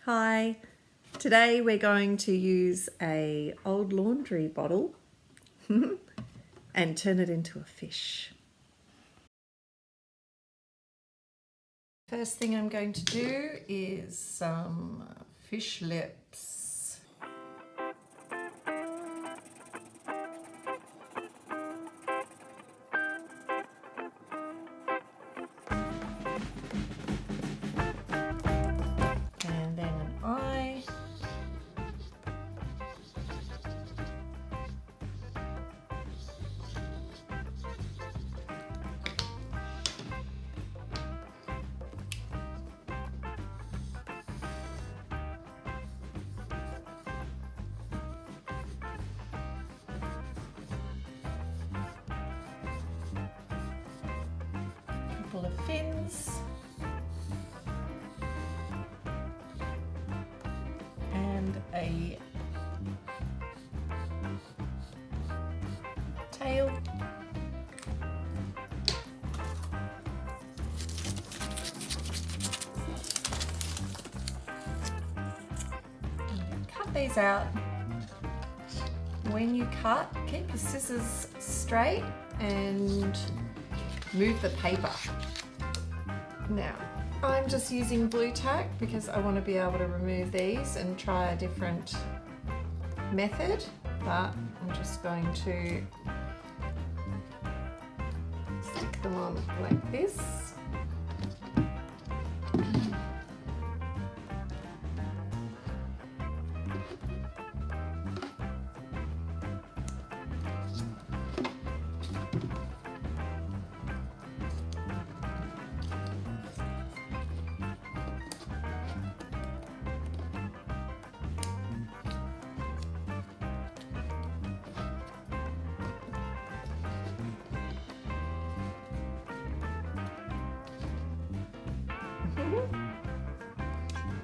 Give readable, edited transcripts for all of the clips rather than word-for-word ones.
Hi, today we're going to use a old laundry bottle and turn it into a fish. First thing I'm going to do is some fish lips. And then an eye. Couple of fins. And a tail. Cut these out. When you cut, keep your scissors straight and move the paper. Now, I'm just using blue tack because I want to be able to remove these and try a different method, but I'm just going to stick them on like this.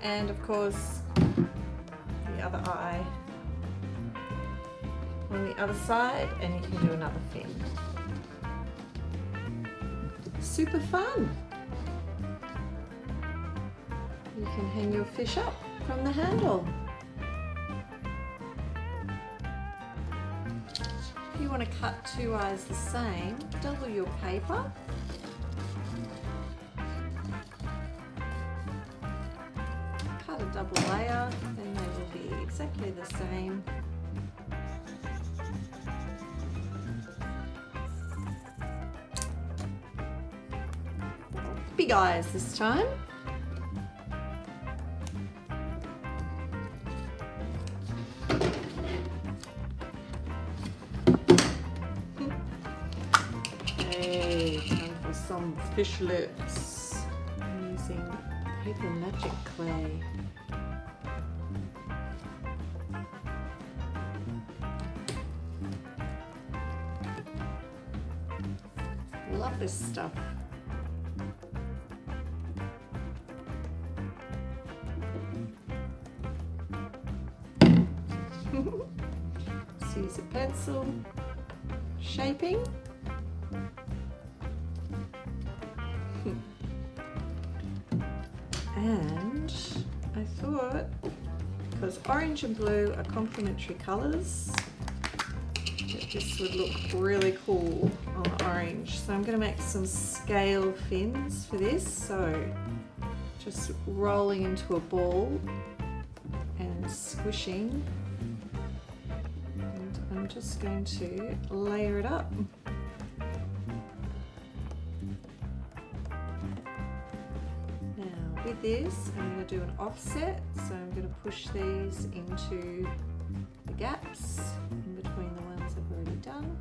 And of course, the other eye on the other side, and you can do another fin. Super fun! You can hang your fish up from the handle. If you want to cut two eyes the same, double your paper. Cut a double layer, then they will be exactly the same. Big eyes this time. Okay, time for some fish lips. I'm using paper magic clay. Love this stuff. Let's use a pencil, shaping. And I thought, because orange and blue are complementary colours, that this would look really cool on orange. So I'm going to make some scale fins for this. So just rolling into a ball and squishing. And I'm just going to layer it up. Now with this, I'm going to do an offset. So I'm going to push these into the gaps in between the ones I've already done.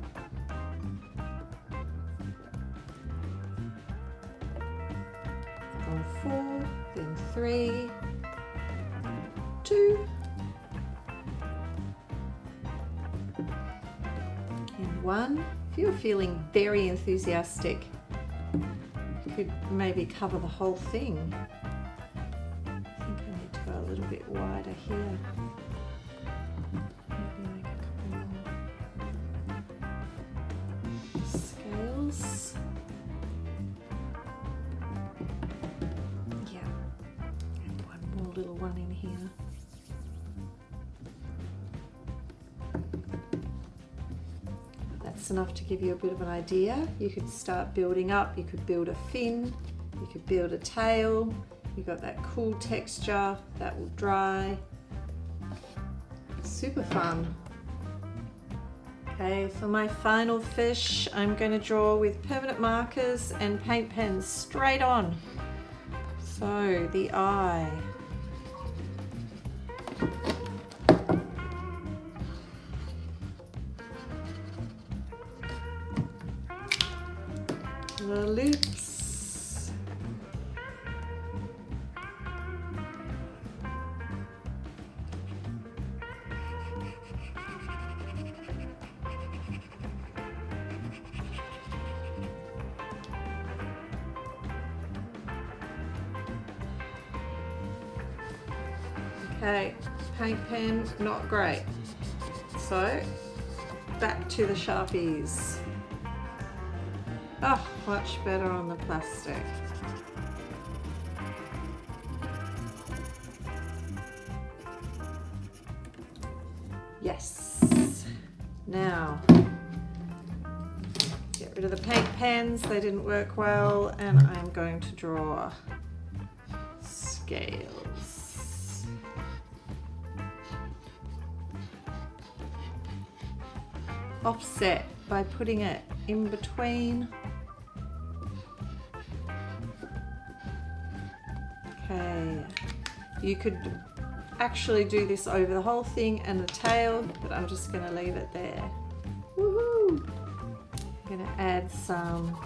On 4, then 3, 2, and 1. If you're feeling very enthusiastic, you could maybe cover the whole thing. I think I need to go a little bit wider here. Maybe make a couple more scales. Yeah, and one more little one in here. That's enough to give you a bit of an idea. You could start building up. You could build a fin, you could build a tail. You've got that cool texture that will dry. Super fun. Okay, for my final fish, I'm going to draw with permanent markers and paint pens straight on. So the eye. The lips. Okay, paint pen, not great. So, back to the Sharpies. Oh, much better on the plastic. Yes. Now, get rid of the paint pens, they didn't work well, and I'm going to draw scales. Offset by putting it in between. Okay, you could actually do this over the whole thing and the tail, but I'm just going to leave it there. Woohoo! I'm going to add some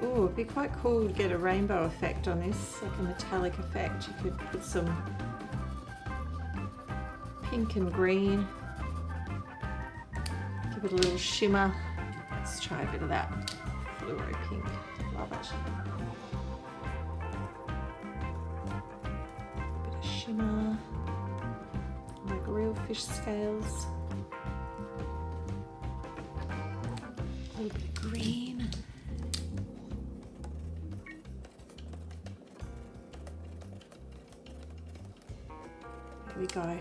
oh, it'd be quite cool to get a rainbow effect on this, like a metallic effect. You could put some pink and green, give it a little shimmer. Let's try a bit of that fluoro pink. Love it. A bit of shimmer, like real fish scales. A little bit of green. There we go.